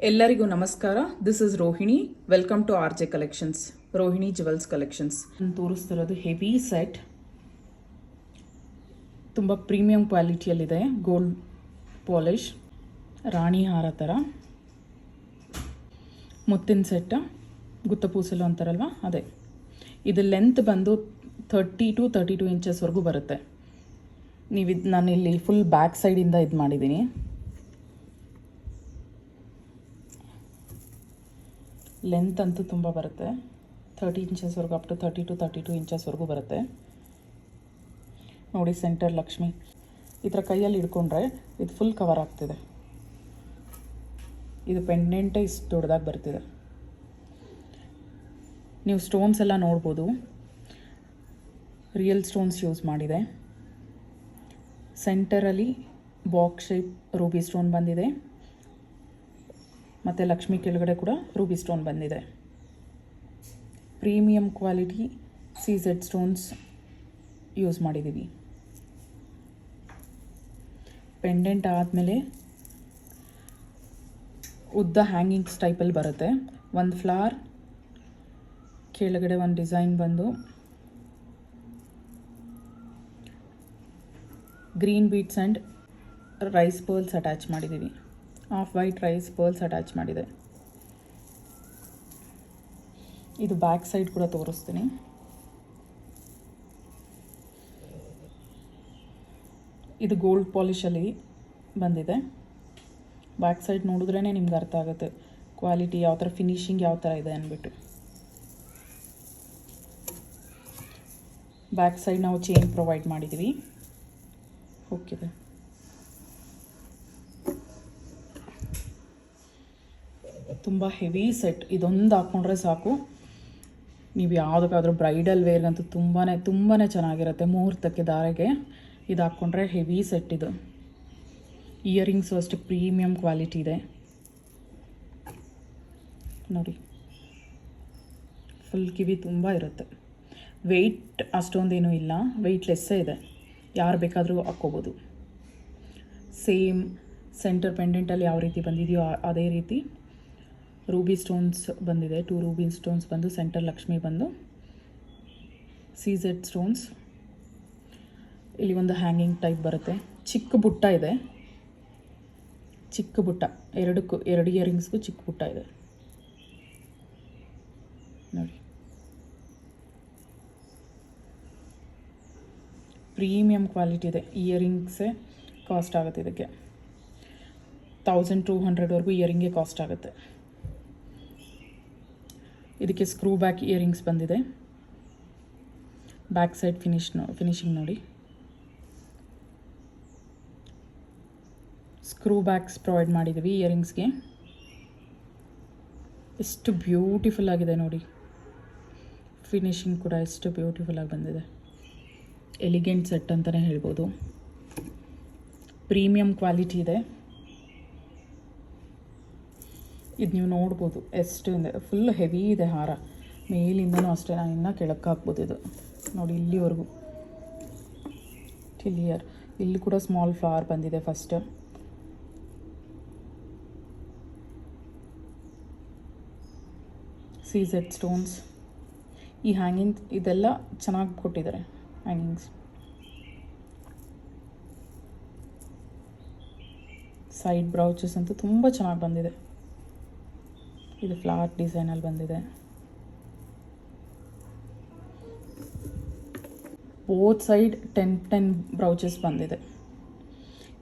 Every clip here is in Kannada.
ಎಲ್ಲರಿಗೂ ನಮಸ್ಕಾರ. This is Rohini. Welcome to R J collections, Rohini jewels collections. ನಾನು ತೋರಿಸ್ತಿರೋದು ಹೆವಿ ಸೆಟ್, ತುಂಬ ಪ್ರೀಮಿಯಂ ಕ್ವಾಲಿಟಿಯಲ್ಲಿದೆ. ಗೋಲ್ಡ್ ಪಾಲಿಶ್, ರಾಣಿ ಹಾರ ಥರ ಮುತ್ತಿನ ಸೆಟ್, ಗುತ್ತಪೂಸಲು ಅಂತಾರಲ್ವ ಅದೇ. ಇದು ಲೆಂತ್ ಬಂದು 30 to 32 ಇಂಚಸ್ವರೆಗೂ ಬರುತ್ತೆ. ನಾನು ಇಲ್ಲಿ ಫುಲ್ ಬ್ಯಾಕ್ ಸೈಡಿಂದ ಇದು ಮಾಡಿದ್ದೀನಿ. ಲೆಂತ್ ಅಂತೂ ತುಂಬ ಬರುತ್ತೆ, 30 ಇಂಚಸ್ವರೆಗೂ, ಅಪ್ ಟು 30 to 32 ಇಂಚಸ್ವರೆಗೂ ಬರುತ್ತೆ. ನೋಡಿ, ಸೆಂಟರ್ ಲಕ್ಷ್ಮಿ ಈ ಥರ ಕೈಯಲ್ಲಿ ಹಿಡ್ಕೊಂಡ್ರೆ ಇದು ಫುಲ್ ಕವರ್ ಆಗ್ತಿದೆ. ಇದು ಪೆಂಡೆಂಟೇ ಇಷ್ಟು ದೊಡ್ಡದಾಗಿ ಬರ್ತಿದೆ. ನೀವು ಸ್ಟೋನ್ಸ್ ಎಲ್ಲ ನೋಡ್ಬೋದು, ರಿಯಲ್ ಸ್ಟೋನ್ಸ್ ಯೂಸ್ ಮಾಡಿದೆ. ಸೆಂಟರಲ್ಲಿ ಬಾಕ್ಸ್ ಶೇಪ್ ರೂಬಿ ಸ್ಟೋನ್ ಬಂದಿದೆ, ಮತ್ತು ಲಕ್ಷ್ಮಿ ಕೆಳಗಡೆ ಕೂಡ ರೂಬಿ ಸ್ಟೋನ್ ಬಂದಿದೆ. Premium quality CZ stones use ಮಾಡಿದ್ದೀವಿ. ಪೆಂಡೆಂಟ್ ಆದಮೇಲೆ ಉದ್ದ ಹ್ಯಾಂಗಿಂಗ್ಸ್ ಟೈಪಲ್ಲಿ ಬರುತ್ತೆ. ಒಂದು ಫ್ಲವರ್ ಕೆಳಗಡೆ ಒಂದು ಡಿಸೈನ್ ಬಂದು green beads and rice pearls attach ಮಾಡಿದ್ದೀವಿ. Off white rice pearls attach ಮಾಡಿದೆ. ಇದು ಬ್ಯಾಕ್ ಸೈಡ್ ಕೂಡ ತೋರಿಸ್ತೀನಿ. ಇದು ಗೋಲ್ಡ್ ಪಾಲಿಶಲ್ಲಿ ಬಂದಿದೆ. ಬ್ಯಾಕ್ ಸೈಡ್ ನೋಡಿದ್ರೇ ನಿಮ್ಗೆ ಅರ್ಥ ಆಗುತ್ತೆ ಕ್ವಾಲಿಟಿ ಯಾವ ಥರ, ಫಿನಿಶಿಂಗ್ ಯಾವ ಥರ ಇದೆ ಅಂದ್ಬಿಟ್ಟು. ಬ್ಯಾಕ್ ಸೈಡ್ ನಾವು ಚೈನ್ ಪ್ರೊವೈಡ್ ಮಾಡಿದ್ದೀವಿ. ಹೋಗಿದೆ. ತುಂಬ ಹೆವಿ ಸೆಟ್. ಇದೊಂದು ಹಾಕ್ಕೊಂಡ್ರೆ ಸಾಕು, ನೀವು ಯಾವುದಕ್ಕಾದ್ರೂ ಬ್ರೈಡಲ್ ವೇರ್ಗಂತೂ ತುಂಬಾ ಚೆನ್ನಾಗಿರುತ್ತೆ. ಮುಹೂರ್ತಕ್ಕೆ ಧಾರೆಗೆ ಇದು ಹಾಕ್ಕೊಂಡ್ರೆ ಹೆವಿ ಸೆಟ್. ಇದು ಇಯರಿಂಗ್ಸು ಅಷ್ಟು ಪ್ರೀಮಿಯಂ ಕ್ವಾಲಿಟಿ ಇದೆ ನೋಡಿ. ಫುಲ್ ಕಿವಿ ತುಂಬ ಇರುತ್ತೆ. ವೆಯ್ಟ್ ಅಷ್ಟೊಂದೇನೂ ಇಲ್ಲ, ವೆಯ್ಟ್ಲೆಸ್ಸೇ ಇದೆ. ಯಾರು ಬೇಕಾದರೂ ಹಾಕ್ಕೋಬೋದು. ಸೇಮ್ ಸೆಂಟರ್ ಪೆಂಡೆಂಟಲ್ಲಿ ಯಾವ ರೀತಿ ಬಂದಿದೆಯೋ ಅದೇ ರೀತಿ ರೂಬಿ ಸ್ಟೋನ್ಸ್ ಬಂದಿದೆ. 2 ರೂಬಿ ಸ್ಟೋನ್ಸ್ ಬಂದು, ಸೆಂಟರ್ ಲಕ್ಷ್ಮಿ ಬಂದು, CZ ಸ್ಟೋನ್ಸ್. ಇಲ್ಲಿ ಒಂದು ಹ್ಯಾಂಗಿಂಗ್ ಟೈಪ್ ಬರುತ್ತೆ. ಚಿಕ್ಕ ಬುಟ್ಟ ಇದೆ, ಚಿಕ್ಕ ಬುಟ್ಟ. ಎರಡು ಇಯರಿಂಗ್ಸ್ಗೂ ಚಿಕ್ಕ ಬುಟ್ಟ ಇದೆ ನೋಡಿ. ಪ್ರೀಮಿಯಂ ಕ್ವಾಲಿಟಿ ಇದೆ. ಇಯರಿಂಗ್ಸೇ ಕಾಸ್ಟ್ ಆಗುತ್ತೆ. ಇದಕ್ಕೆ 1200ವರೆಗೂ ಇಯರಿಂಗೇ ಕಾಸ್ಟ್ ಆಗುತ್ತೆ. ಇದಕ್ಕೆ ಸ್ಕ್ರೂ ಬ್ಯಾಕ್ ಇಯರಿಂಗ್ಸ್ ಬಂದಿದೆ. ಬ್ಯಾಕ್ ಸೈಡ್ ಫಿನಿಶಿಂಗ್ ನೋಡಿ. ಸ್ಕ್ರೂ ಬ್ಯಾಕ್ಸ್ ಪ್ರೊವೈಡ್ ಮಾಡಿದ್ದೀವಿ ಇಯರಿಂಗ್ಸ್ಗೆ. ಎಷ್ಟು ಬ್ಯೂಟಿಫುಲ್ ಆಗಿದೆ ನೋಡಿ. ಫಿನಿಶಿಂಗ್ ಕೂಡ ಎಷ್ಟು ಬ್ಯೂಟಿಫುಲ್ ಆಗಿ ಬಂದಿದೆ. ಎಲಿಗೆಂಟ್ ಸೆಟ್ ಅಂತಲೇ ಹೇಳ್ಬೋದು. ಪ್ರೀಮಿಯಂ ಕ್ವಾಲಿಟಿ ಇದೆ. ಇದು ನೀವು ನೋಡ್ಬೋದು ಎಷ್ಟು ಇದೆ. ಫುಲ್ ಹೆವಿ ಇದೆ ಹಾರ. ಮೇಲಿಂದನೂ ಅಷ್ಟೇ, ನಾನು ಇನ್ನೂ ಕೆಳಕ್ಕೆ ಹಾಕ್ಬೋದು. ಇದು ನೋಡಿ, ಇಲ್ಲಿವರೆಗೂ ಕ್ಲಿಯರ್. ಇಲ್ಲಿ ಕೂಡ ಸ್ಮಾಲ್ ಫ್ಲವರ್ ಬಂದಿದೆ ಫಸ್ಟ್. CZ stones. ಈ ಹ್ಯಾಂಗಿಂಗ್ ಇದೆಲ್ಲ ಚೆನ್ನಾಗಿ ಕೊಟ್ಟಿದ್ದಾರೆ ಹ್ಯಾಂಗಿಂಗ್ಸ್. ಸೈಡ್ ಬ್ರೌಚಸ್ ಅಂತೂ ತುಂಬ ಚೆನ್ನಾಗಿ ಬಂದಿದೆ. ಇದು ಫ್ಲಾಟ್ ಡಿಸೈನಲ್ಲಿ ಬಂದಿದೆ. ಬೋತ್ ಸೈಡ್ 10 ಬ್ರೌಚಸ್ ಬಂದಿದೆ.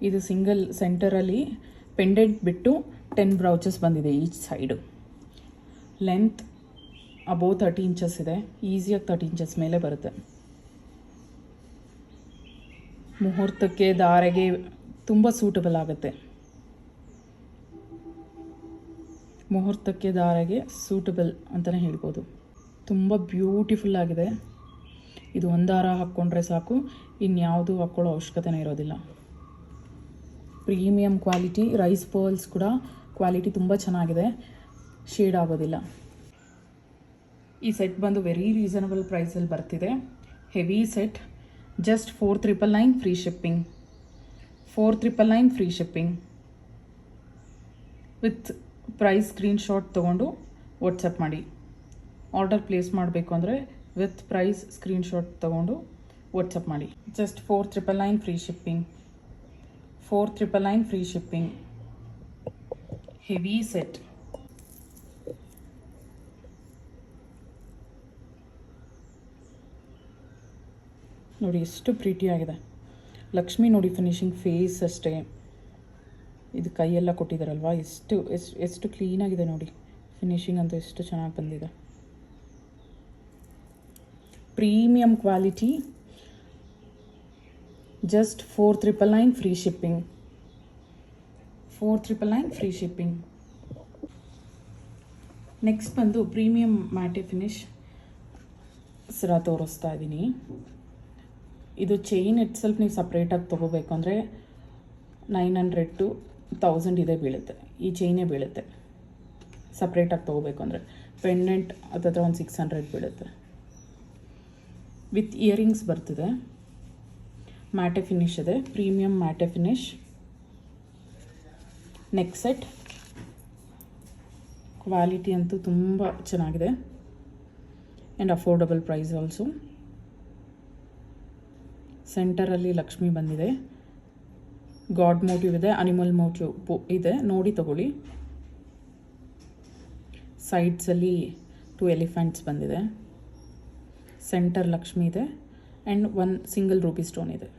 ಇದು ಸಿಂಗಲ್ ಸೆಂಟರಲ್ಲಿ ಪೆಂಡೆಂಟ್ ಬಿಟ್ಟು 10 ಬ್ರೌಚಸ್ ಬಂದಿದೆ each side. Length above 30 inches ಇದೆ. ಈಸಿಯಾಗಿ 30 ಇಂಚಸ್ ಮೇಲೆ ಬರುತ್ತೆ. ಮುಹೂರ್ತಕ್ಕೆ ಧಾರೆಗೆ ತುಂಬ ಸೂಟಬಲ್ ಆಗುತ್ತೆ. ಮುಹೂರ್ತಕ್ಕೆ ಧಾರೆಗೆ ಸೂಟಬಲ್ ಅಂತಲೇ ಹೇಳ್ಬೋದು. ತುಂಬ ಬ್ಯೂಟಿಫುಲ್ ಆಗಿದೆ. ಇದು ಒಂದು ಹಾರ ಹಾಕ್ಕೊಂಡ್ರೆ ಸಾಕು, ಇನ್ಯಾವುದು ಹಾಕ್ಕೊಳ್ಳೋ ಅವಶ್ಯಕತೆನೇ ಇರೋದಿಲ್ಲ. Premium quality. ರೈಸ್ ಪರ್ಲ್ಸ್ ಕೂಡ ಕ್ವಾಲಿಟಿ ತುಂಬ ಚೆನ್ನಾಗಿದೆ, ಶೇಡ್ ಆಗೋದಿಲ್ಲ. ಈ ಸೆಟ್ ಬಂದು ವೆರಿ ರೀಸನಬಲ್ ಪ್ರೈಸಲ್ಲಿ ಬರ್ತಿದೆ. Heavy set. Just 4999 free shipping. 4999 free shipping with price screenshot ತೊಗೊಂಡು ವಾಟ್ಸಪ್ ಮಾಡಿ. ಆರ್ಡರ್ ಪ್ಲೇಸ್ ಮಾಡಬೇಕು ಅಂದರೆ ವಿತ್ ಪ್ರೈಸ್ ಸ್ಕ್ರೀನ್ಶಾಟ್ ತೊಗೊಂಡು ವಾಟ್ಸಪ್ ಮಾಡಿ. Just 4999 free shipping. 4999 free shipping. Heavy set. ನೋಡಿ ಎಷ್ಟು ಪ್ರೀಟಿಯಾಗಿದೆ. ಲಕ್ಷ್ಮಿ ನೋಡಿ ಫಿನಿಶಿಂಗ್ ಫೇಸ್ ಅಷ್ಟೇ. ಇದು ಕೈಯೆಲ್ಲ ಕೊಟ್ಟಿದ್ದಾರಲ್ವ, ಎಷ್ಟು ಕ್ಲೀನಾಗಿದೆ ನೋಡಿ. ಫಿನಿಶಿಂಗ್ ಅಂತೂ ಎಷ್ಟು ಚೆನ್ನಾಗಿ ಬಂದಿದೆ. Premium quality. Just 4999 free shipping. 4999 free shipping. Next ಬಂದು ಪ್ರೀಮಿಯಂ ಮ್ಯಾಟೆ ಫಿನಿಶ್ ಸರ ತೋರಿಸ್ತಾ ಇದ್ದೀನಿ. ಇದು ಚೈನ್ ಇಟ್ಸೆಲ್ಫ್ ನೀವು ಸಪ್ರೇಟಾಗಿ ತೊಗೋಬೇಕು ಅಂದರೆ 900 to 1000 ಇದೇ ಬೀಳುತ್ತೆ. ಈ ಚೈನೇ ಬೀಳುತ್ತೆ ಸಪ್ರೇಟಾಗಿ ತೊಗೋಬೇಕು ಅಂದರೆ. ಪೆಂಡೆಂಟ್ ಹತ್ತಿರ ಒಂದು 600 ಬೀಳುತ್ತೆ. ವಿತ್ ಇಯರಿಂಗ್ಸ್ ಬರ್ತಿದೆ. ಮ್ಯಾಟೆ ಫಿನಿಶ್ ಇದೆ, premium matte finish. Neck set. Quality ಅಂತೂ ತುಂಬ ಚೆನ್ನಾಗಿದೆ ಆ್ಯಂಡ್ ಅಫೋರ್ಡಬಲ್ ಪ್ರೈಸ್ ಆಲ್ಸೋ. ಸೆಂಟರಲ್ಲಿ ಲಕ್ಷ್ಮಿ ಬಂದಿದೆ. ಗಾಡ್ ಮೋಟಿವ್ ಇದೆ, ಅನಿಮಲ್ ಮೋಟಿವ್ ಇದೆ, ನೋಡಿ ತಗೊಳ್ಳಿ. ಸೈಡ್ಸಲ್ಲಿ 2 ಎಲಿಫೆಂಟ್ಸ್ ಬಂದಿದೆ. ಸೆಂಟರ್ ಲಕ್ಷ್ಮಿ ಇದೆ ಆ್ಯಂಡ್ 1 ಸಿಂಗಲ್ ರೂಪಿ ಸ್ಟೋನ್ ಇದೆ.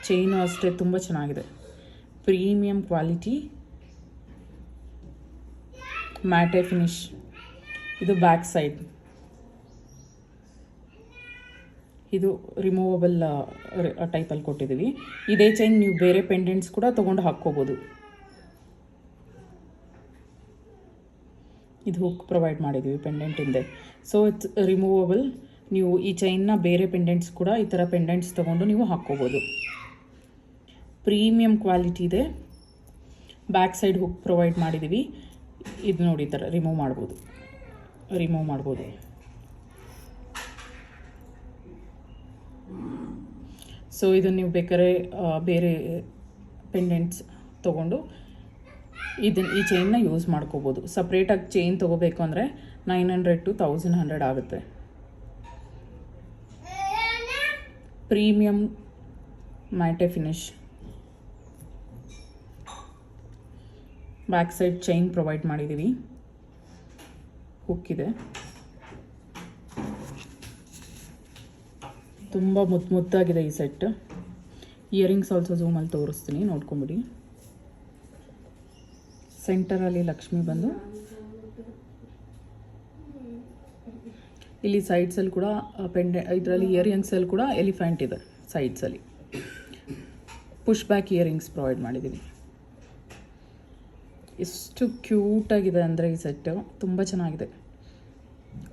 ಚೈನು ಅಷ್ಟೇ ತುಂಬ ಚೆನ್ನಾಗಿದೆ. Premium quality matte finish. ಇದು ಬ್ಯಾಕ್ ಸೈಡ್. ಇದು ರಿಮೂವಬಲ್ ಟೈಪಲ್ಲಿ ಕೊಟ್ಟಿದ್ದೀವಿ. ಇದೇ ಚೈನ್ ನೀವು ಬೇರೆ ಪೆಂಡೆಂಟ್ಸ್ ಕೂಡ ತೊಗೊಂಡು ಹಾಕ್ಕೋಬೋದು. ಇದು ಹುಕ್ ಪ್ರೊವೈಡ್ ಮಾಡಿದ್ದೀವಿ ಪೆಂಡೆಂಟ್ ಹಿಂದೆ. So it's removable. ನೀವು ಈ ಚೈನ್ನ ಬೇರೆ ಪೆಂಡೆಂಟ್ಸ್ ಕೂಡ ಈ ಥರ ಪೆಂಡೆಂಟ್ಸ್ ತೊಗೊಂಡು ನೀವು ಹಾಕ್ಕೋಬೋದು. ಪ್ರೀಮಿಯಂ ಕ್ವಾಲಿಟಿ ಇದೆ. ಬ್ಯಾಕ್ ಸೈಡ್ ಹುಕ್ ಪ್ರೊವೈಡ್ ಮಾಡಿದ್ದೀವಿ. ಇದು ನೋಡಿ ಈ ಥರ ರಿಮೂವ್ ಮಾಡ್ಬೋದು. ಸೊ ಇದನ್ನು ನೀವು ಬೇಕಾದ್ರೆ ಬೇರೆ ಪೆಂಡೆಂಟ್ಸ್ ತೊಗೊಂಡು ಈ ಚೈನ್ನ ಯೂಸ್ ಮಾಡ್ಕೋಬೋದು. ಸಪ್ರೇಟಾಗಿ ಚೈನ್ ತೊಗೋಬೇಕು ಅಂದರೆ 900 to 1100 ಆಗುತ್ತೆ. Premium matte finish. Back side chain provide ಮಾಡಿದ್ದೀವಿ. ಹುಕ್ ಇದೆ. ತುಂಬ ಮುದ್ದಾಗಿದೆ ಈ ಸೆಟ್. ಇಯರಿಂಗ್ಸ್ ಆಲ್ಸೋ ಝೂಮಲ್ಲಿ ತೋರಿಸ್ತೀನಿ, ನೋಡ್ಕೊಂಬಿಡಿ. ಸೆಂಟರಲ್ಲಿ ಲಕ್ಷ್ಮಿ ಬಂದು ಇಲ್ಲಿ ಸೈಡ್ಸಲ್ಲಿ ಕೂಡ ಇದರಲ್ಲಿ ಇಯರಿಂಗ್ಸಲ್ಲಿ ಕೂಡ ಎಲಿಫೆಂಟ್ ಇದೆ ಸೈಡ್ಸಲ್ಲಿ. ಪುಷ್ ಬ್ಯಾಕ್ ಇಯರಿಂಗ್ಸ್ ಪ್ರೊವೈಡ್ ಮಾಡಿದ್ದೀವಿ. ಎಷ್ಟು ಕ್ಯೂಟಾಗಿದೆ ಅಂದರೆ ಈ ಸೆಟ್ಟು ತುಂಬ ಚೆನ್ನಾಗಿದೆ.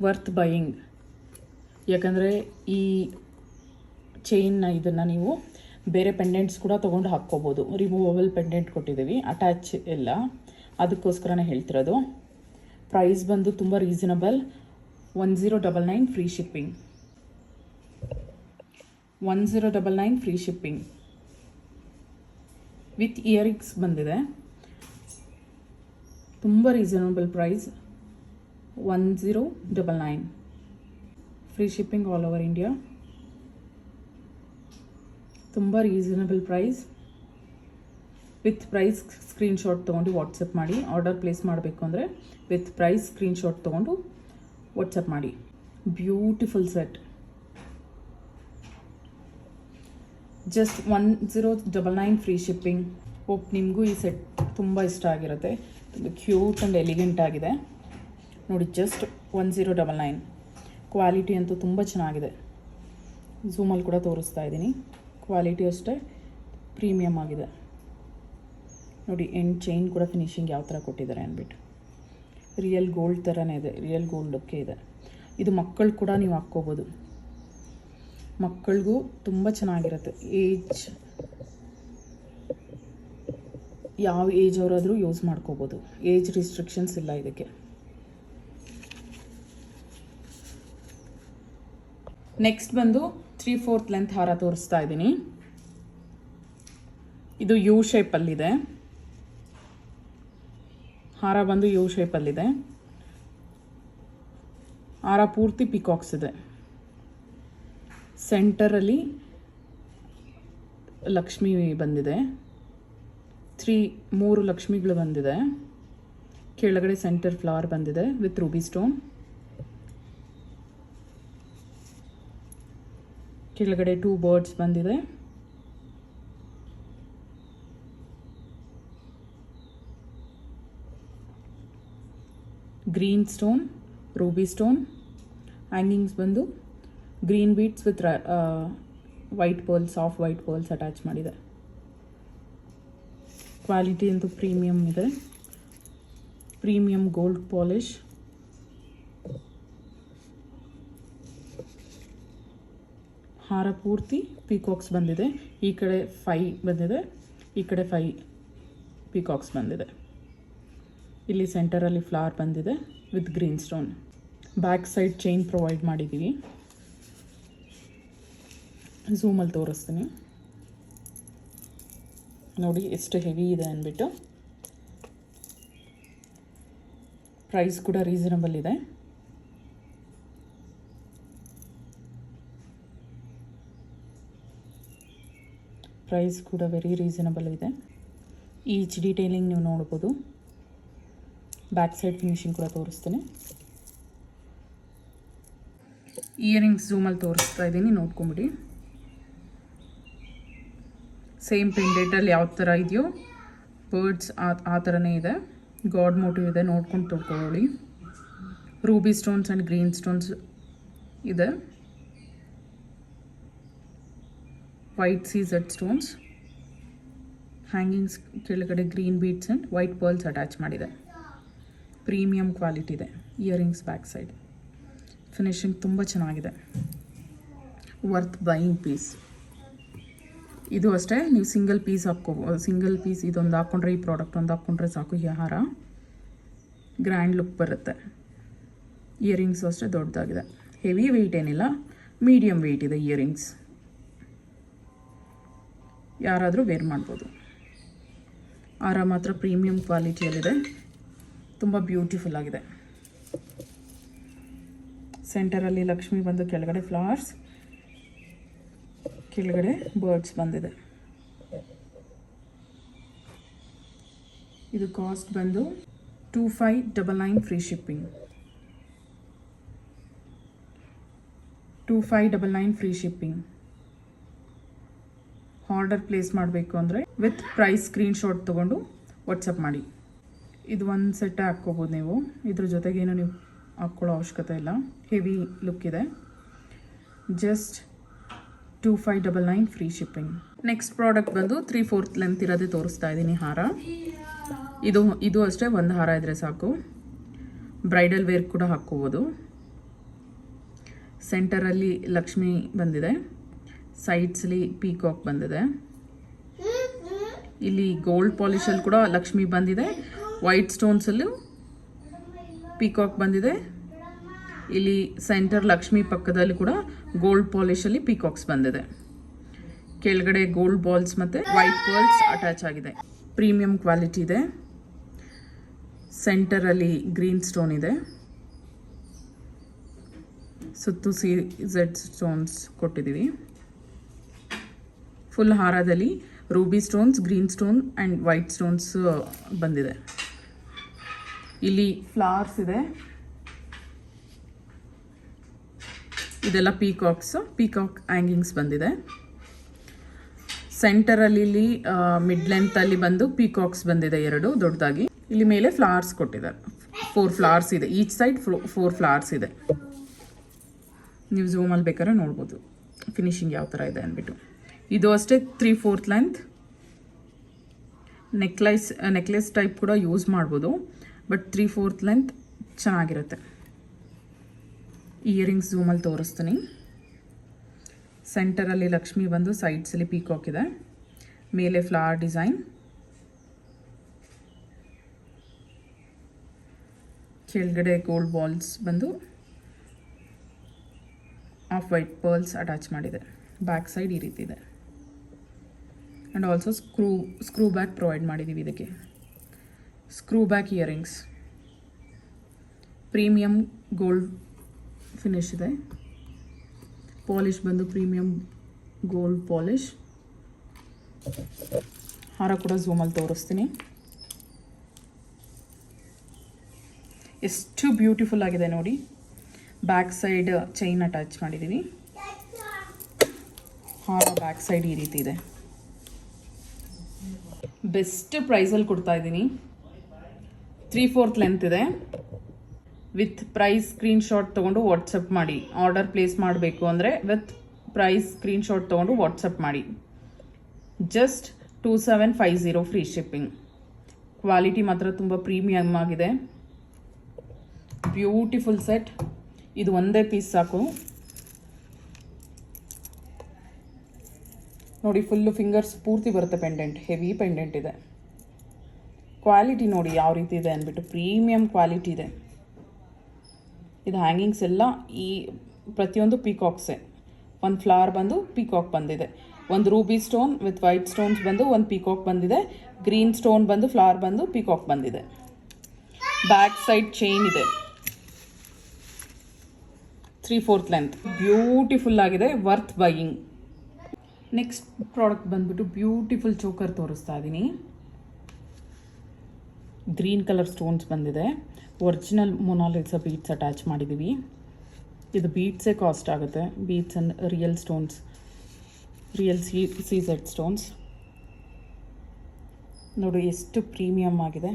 Worth buying. ಯಾಕಂದರೆ ಈ ಚೈನ್ನ ಇದನ್ನು ನೀವು ಬೇರೆ ಪೆಂಡೆಂಟ್ಸ್ ಕೂಡ ತೊಗೊಂಡು ಹಾಕ್ಕೋಬೋದು. ರಿಮೂವಬಲ್ ಪೆಂಡೆಂಟ್ ಕೊಟ್ಟಿದ್ದೀವಿ, ಅಟ್ಯಾಚ್ ಎಲ್ಲ. ಅದಕ್ಕೋಸ್ಕರನೇ ಹೇಳ್ತಿರೋದು. ಪ್ರೈಸ್ ಬಂದು ತುಂಬ reasonable. 1099 free shipping. 1099 free shipping with earrings ಬಂದಿದೆ. ತುಂಬ reasonable price. 1099 free shipping all over India. ತುಂಬ reasonable price. With price screenshot ತೊಗೊಂಡು ವಾಟ್ಸಪ್ ಮಾಡಿ. ಆರ್ಡರ್ ಪ್ಲೇಸ್ ಮಾಡಬೇಕು ಅಂದರೆ ವಿತ್ ಪ್ರೈಸ್ ಸ್ಕ್ರೀನ್ಶಾಟ್ ತೊಗೊಂಡು ವಾಟ್ಸಪ್ ಮಾಡಿ. Beautiful set. Just 1099 free shipping. Hope ನಿಮಗೂ ಈ ಸೆಟ್ ತುಂಬ ಇಷ್ಟ ಆಗಿರುತ್ತೆ. ತುಂಬ ಕ್ಯೂಟ್ ಆ್ಯಂಡ್ ಎಲಿಗೆಂಟ್ ಆಗಿದೆ ನೋಡಿ. ಜಸ್ಟ್ 1099. ಕ್ವಾಲಿಟಿ ಅಂತೂ ತುಂಬ ಚೆನ್ನಾಗಿದೆ. ಝೂಮಲ್ಲಿ ಕೂಡ ತೋರಿಸ್ತಾ ಇದ್ದೀನಿ. ಕ್ವಾಲಿಟಿ ಅಷ್ಟೇ ಪ್ರೀಮಿಯಮ್ ಆಗಿದೆ ನೋಡಿ. ಎಂಡ್ ಚೈನ್ ಕೂಡ ಫಿನಿಶಿಂಗ್ ಯಾವ ಥರ ಕೊಟ್ಟಿದ್ದಾರೆ ಅಂದ್ಬಿಟ್ಟು ರಿಯಲ್ ಗೋಲ್ಡ್ ಥರನೇ ಇದೆ. ರಿಯಲ್ ಗೋಲ್ಡ್ ಲುಕ್ಕೇ ಇದೆ. ಇದು ಮಕ್ಕಳು ಕೂಡ ನೀವು ಹಾಕ್ಕೋಬೋದು. ಮಕ್ಕಳಿಗೂ ತುಂಬ ಚೆನ್ನಾಗಿರುತ್ತೆ. ಯಾವ ಏಜ್ ಅವರಾದರೂ ಯೂಸ್ ಮಾಡ್ಕೋಬೋದು. ಏಜ್ ರಿಸ್ಟ್ರಿಕ್ಷನ್ಸ್ ಇಲ್ಲ ಇದಕ್ಕೆ. ನೆಕ್ಸ್ಟ್ ಬಂದು 3/4 ಲೆಂತ್ ಹಾರ ತೋರಿಸ್ತಾ ಇದ್ದೀನಿ. ಇದು ಯು ಶೇಪಲ್ಲಿದೆ. ಹಾರ ಬಂದು ಯು ಶೇಪಲ್ಲಿದೆ. ಹಾರ ಪೂರ್ತಿ ಪಿಕಾಕ್ಸ್ ಇದೆ. ಸೆಂಟರಲ್ಲಿ ಲಕ್ಷ್ಮಿ ಬಂದಿದೆ. 3 ಲಕ್ಷ್ಮಿಗಳು ಬಂದಿದೆ. ಕೆಳಗಡೆ ಸೆಂಟರ್ ಫ್ಲವರ್ ಬಂದಿದೆ ವಿತ್ ರೂಬಿ ಸ್ಟೋನ್. ಕೆಳಗಡೆ 2 ಬರ್ಡ್ಸ್ ಬಂದಿದೆ. Green stone, ruby stone. Hangings ಬಂದು green beads with white pearls, soft white pearls attach ಮಾಡಿದೆ. ಕ್ವಾಲಿಟಿ ಅಂತೂ ಪ್ರೀಮಿಯಮ್ ಇದೆ. Premium gold polish. ಹಾರ ಪೂರ್ತಿ ಪಿಕಾಕ್ಸ್ ಬಂದಿದೆ. ಈ ಕಡೆ 5 ಬಂದಿದೆ, ಈ ಕಡೆ 5 ಪಿಕಾಕ್ಸ್ ಬಂದಿದೆ. ಇಲ್ಲಿ ಸೆಂಟರಲ್ಲಿ ಫ್ಲವರ್ ಬಂದಿದೆ with green stone. Back side chain provide ಮಾಡಿದ್ದೀವಿ. ಝೂಮಲ್ಲಿ ತೋರಿಸ್ತೀನಿ ನೋಡಿ ಎಷ್ಟು ಹೆವಿ ಇದೆ ಅಂದ್ಬಿಟ್ಟು. ಪ್ರೈಸ್ ಕೂಡ ರೀಸನಬಲ್ ಇದೆ. ಪ್ರೈಸ್ ಕೂಡ ವೆರಿ ರೀಸನಬಲ್ ಇದೆ. ಈಚ್ ಡೀಟೇಲಿಂಗ್ ನೀವು ನೋಡ್ಬೋದು. ಬ್ಯಾಕ್ ಸೈಡ್ ಫಿನಿಶಿಂಗ್ ಕೂಡ ತೋರಿಸ್ತೀನಿ. ಇಯರಿಂಗ್ಸ್ ಝೂಮಲ್ಲಿ ತೋರಿಸ್ತಾ ಇದ್ದೀನಿ, ನೋಡ್ಕೊಂಬಿಡಿ. ಸೇಮ್ ಪೆಂಡೆಂಟಲ್ಲಿ ಯಾವ ಥರ ಇದೆಯೋ ಬರ್ಡ್ಸ್ ಆ ಥರನೇ ಇದೆ. ಗಾಡ್ ಮೋಟಿವ್ ಇದೆ, ನೋಡ್ಕೊಂಡು ತೊಗೊಳ್ಳಿ. Ruby stones and green stones ಇದೆ. White C Z stones. ಹ್ಯಾಂಗಿಂಗ್ಸ್ ಕೆಳಗಡೆ green beads and white pearls attach ಮಾಡಿದೆ. ಪ್ರೀಮಿಯಮ್ ಕ್ವಾಲಿಟಿ ಇದೆ. ಇಯರಿಂಗ್ಸ್ ಬ್ಯಾಕ್ ಸೈಡ್ ಫಿನಿಶಿಂಗ್ ತುಂಬ ಚೆನ್ನಾಗಿದೆ. Worth buying piece. ಇದು ಅಷ್ಟೇ, ನೀವು ಸಿಂಗಲ್ ಪೀಸ್ ಸಿಂಗಲ್ ಪೀಸ್ ಇದೊಂದು ಹಾಕ್ಕೊಂಡ್ರೆ, ಈ ಪ್ರಾಡಕ್ಟ್ ಒಂದು ಹಾಕ್ಕೊಂಡ್ರೆ ಸಾಕು. ಈ ಹಾರ ಗ್ರ್ಯಾಂಡ್ ಲುಕ್ ಬರುತ್ತೆ. ಇಯರಿಂಗ್ಸು ಅಷ್ಟೇ ದೊಡ್ಡದಾಗಿದೆ. ಹೆವಿ ವೆಯ್ಟ್ ಏನಿಲ್ಲ, ಮೀಡಿಯಮ್ ವೆಯ್ಟ್ ಇದೆ ಇಯರಿಂಗ್ಸ್. ಯಾರಾದರೂ ವೇರ್ ಮಾಡ್ಬೋದು. ಹಾರ ಮಾತ್ರ ಪ್ರೀಮಿಯಮ್ ಕ್ವಾಲಿಟಿಯಲ್ಲಿದೆ, ತುಂಬ ಬ್ಯೂಟಿಫುಲ್ ಆಗಿದೆ. ಸೆಂಟರಲ್ಲಿ ಲಕ್ಷ್ಮಿ ಬಂದು ಕೆಳಗಡೆ ಫ್ಲವರ್ಸ್, ಕೆಳಗಡೆ ಬರ್ಡ್ಸ್ ಬಂದಿದೆ. ಇದು ಕಾಸ್ಟ್ ಬಂದು 2599 free shipping. 2599 free shipping. Order place ಮಾಡಬೇಕು ಅಂದರೆ ವಿತ್ ಪ್ರೈಸ್ ಸ್ಕ್ರೀನ್ಶಾಟ್ ತೊಗೊಂಡು ವಾಟ್ಸಪ್ ಮಾಡಿ. ಇದು ಒಂದು ಸೆಟ್ ಹಾಕ್ಕೋಬೋದು ನೀವು. ಇದ್ರ ಜೊತೆಗೇನು ನೀವು ಹಾಕ್ಕೊಳ್ಳೋ ಅವಶ್ಯಕತೆ ಇಲ್ಲ. ಹೆವಿ ಲುಕ್ ಇದೆ. Just 2599 free shipping. Next product ಬಂದು 3/4 ಲೆಂತ್ ಇರೋದೇ ತೋರಿಸ್ತಾ ಇದ್ದೀನಿ ಹಾರ. ಇದು ಅಷ್ಟೇ, ಒಂದು ಹಾರ ಇದ್ದರೆ ಸಾಕು. ಬ್ರೈಡಲ್ ವೇರ್ ಕೂಡ ಹಾಕ್ಕೋಬೋದು. ಸೆಂಟರಲ್ಲಿ ಲಕ್ಷ್ಮಿ ಬಂದಿದೆ, ಸೈಡ್ಸ್ಲಿ ಪೀಕಾಕ್ ಬಂದಿದೆ. ಇಲ್ಲಿ ಗೋಲ್ಡ್ ಪಾಲಿಶಲ್ಲಿ ಕೂಡ ಲಕ್ಷ್ಮಿ ಬಂದಿದೆ, ವೈಟ್ ಸ್ಟೋನ್ಸಲ್ಲೂ ಪೀಕಾಕ್ ಬಂದಿದೆ. ಇಲ್ಲಿ ಸೆಂಟರ್ ಲಕ್ಷ್ಮಿ ಪಕ್ಕದಲ್ಲಿ ಕೂಡ ಗೋಲ್ಡ್ ಪಾಲಿಶಲ್ಲಿ ಪೀಕಾಕ್ಸ್ ಬಂದಿದೆ. ಕೆಳಗಡೆ ಗೋಲ್ಡ್ ಬಾಲ್ಸ್ ಮತ್ತು ವೈಟ್ ಪರ್ಲ್ಸ್ ಅಟ್ಯಾಚ್ ಆಗಿದೆ. ಪ್ರೀಮಿಯಂ ಕ್ವಾಲಿಟಿ ಇದೆ. ಸೆಂಟರಲ್ಲಿ ಗ್ರೀನ್ ಸ್ಟೋನ್ ಇದೆ. ಸುತ್ತು ಸೀಜೆಡ್ ಸ್ಟೋನ್ಸ್ ಕೊಟ್ಟಿದ್ದೀವಿ. ಫುಲ್ ಹಾರದಲ್ಲಿ ruby stones, green stone and white stones ಬಂದಿದೆ. ಇಲ್ಲಿ ಫ್ಲವರ್ಸ್ ಇದೆ. ಇದೆಲ್ಲ ಪೀಕಾಕ್ಸ್, ಪೀಕಾಕ್ ಹ್ಯಾಂಗಿಂಗ್ಸ್ ಬಂದಿದೆ. ಸೆಂಟರಲ್ಲಿ ಇಲ್ಲಿ ಮಿಡ್ ಲೆಂತಲ್ಲಿ ಬಂದು ಪೀಕಾಕ್ಸ್ ಬಂದಿದೆ 2 ದೊಡ್ಡದಾಗಿ. ಇಲ್ಲಿ ಮೇಲೆ ಫ್ಲವರ್ಸ್ ಕೊಟ್ಟಿದ್ದಾರೆ. 4 ಫ್ಲವರ್ಸ್ ಇದೆ. ಈಚ್ ಸೈಡ್ 4 ಫ್ಲವರ್ಸ್ ಇದೆ. ನೀವು ಝೂಮಲ್ಲಿ ಬೇಕಾದ್ರೆ ನೋಡ್ಬೋದು ಫಿನಿಶಿಂಗ್ ಯಾವ ಥರ ಇದೆ ಅಂದ್ಬಿಟ್ಟು. ಇದು ಅಷ್ಟೇ 3/4 ಲೆಂತ್. ನೆಕ್ಲೆಸ್ ಟೈಪ್ ಕೂಡ ಯೂಸ್ ಮಾಡ್ಬೋದು, ಬಟ್ 3/4 ಲೆಂತ್ ಚೆನ್ನಾಗಿರುತ್ತೆ. ಇಯರಿಂಗ್ಸ್ ಝೂಮಲ್ಲಿ ತೋರಿಸ್ತೀನಿ. ಸೆಂಟರಲ್ಲಿ ಲಕ್ಷ್ಮಿ ಬಂದು ಸೈಡ್ಸಲ್ಲಿ ಪೀಕಾಕ್ ಇದೆ, ಮೇಲೆ ಫ್ಲವರ್ ಡಿಸೈನ್, ಕೆಳಗಡೆ ಗೋಲ್ಡ್ ಬಾಲ್ಸ್ ಬಂದು ಆಫ್ ವೈಟ್ ಪರ್ಲ್ಸ್ ಅಟ್ಯಾಚ್ ಮಾಡಿದೆ. ಬ್ಯಾಕ್ ಸೈಡ್ ಈ ರೀತಿ ಇದೆ. And also screw back provide ಮಾಡಿದ್ದೀವಿ ಇದಕ್ಕೆ. Screw back earrings, premium gold finish ಇದೆ. ಪಾಲಿಶ್ ಬಂದು ಪ್ರೀಮಿಯಂ ಗೋಲ್ಡ್ ಪಾಲಿಶ್. ಹಾರ ಕೂಡ ಝೂಮಲ್ಲಿ ತೋರಿಸ್ತೀನಿ. ಎಷ್ಟು ಬ್ಯೂಟಿಫುಲ್ ಆಗಿದೆ ನೋಡಿ. ಬ್ಯಾಕ್ ಸೈಡ್ ಚೈನ್ ಅಟ್ಯಾಚ್ ಮಾಡಿದ್ದೀವಿ. ಹಾರ ಬ್ಯಾಕ್ ಸೈಡ್ ಈ ರೀತಿ ಇದೆ. ಬೆಸ್ಟ್ ಪ್ರೈಸಲ್ಲಿ ಕೊಡ್ತಾ ಇದ್ದೀನಿ. 3/4 ಲೆಂತ್ ಇದೆ. ವಿತ್ ಪ್ರೈಸ್ ಸ್ಕ್ರೀನ್ಶಾಟ್ ತೊಗೊಂಡು ವಾಟ್ಸಪ್ ಮಾಡಿ. ಆರ್ಡರ್ ಪ್ಲೇಸ್ ಮಾಡಬೇಕು ಅಂದರೆ ವಿತ್ ಪ್ರೈಸ್ ಸ್ಕ್ರೀನ್ಶಾಟ್ ತೊಗೊಂಡು ವಾಟ್ಸಪ್ ಮಾಡಿ. Just 2750 free shipping. ಕ್ವಾಲಿಟಿ ಮಾತ್ರ ತುಂಬ ಪ್ರೀಮಿಯಮ್ ಆಗಿದೆ. Beautiful set. ಇದು ಒಂದೇ ಪೀಸ್ ಸಾಕು ನೋಡಿ. ಫುಲ್ಲು ಫಿಂಗರ್ಸ್ ಪೂರ್ತಿ ಬರುತ್ತೆ ಪೆಂಡೆಂಟ್. ಹೆವಿ ಪೆಂಡೆಂಟ್ ಇದೆ. ಕ್ವಾಲಿಟಿ ನೋಡಿ ಯಾವ ರೀತಿ ಇದೆ ಅಂದ್ಬಿಟ್ಟು. ಪ್ರೀಮಿಯಂ ಕ್ವಾಲಿಟಿ ಇದೆ. ಇದು ಹ್ಯಾಂಗಿಂಗ್ಸ್ ಎಲ್ಲ ಈ ಪ್ರತಿಯೊಂದು ಪೀಕಾಕ್ಸೆ. ಒಂದು ಫ್ಲವರ್ ಬಂದು ಪೀಕಾಕ್ ಬಂದಿದೆ. ಒಂದು Ruby stone with white stones ಬಂದು ಒಂದು ಪೀಕಾಕ್ ಬಂದಿದೆ. ಗ್ರೀನ್ ಸ್ಟೋನ್ ಬಂದು ಫ್ಲವರ್ ಬಂದು ಪೀಕಾಕ್ ಬಂದಿದೆ. ಬ್ಯಾಕ್ ಸೈಡ್ ಚೈನ್ ಇದೆ. 3/4 ಲೆಂತ್. ಬ್ಯೂಟಿಫುಲ್ ಆಗಿದೆ. Worth buying. ನೆಕ್ಸ್ಟ್ ಪ್ರಾಡಕ್ಟ್ ಬಂದ್ಬಿಟ್ಟು ಬ್ಯೂಟಿಫುಲ್ ಚೋಕರ್ ತೋರಿಸ್ತಾ ಇದ್ದೀನಿ. ಗ್ರೀನ್ ಕಲರ್ ಸ್ಟೋನ್ಸ್ ಬಂದಿದೆ. ಒರಿಜಿನಲ್ ಮೊನಾಲಿಸಾ ಬೀಡ್ಸ್ ಅಟ್ಯಾಚ್ ಮಾಡಿದ್ದೀವಿ. ಇದು ಬೀಡ್ಸೇ ಕಾಸ್ಟ್ ಆಗುತ್ತೆ. Beads and real stones, real CZ stones ನೋಡಿ ಎಷ್ಟು ಪ್ರೀಮಿಯಮ್ ಆಗಿದೆ.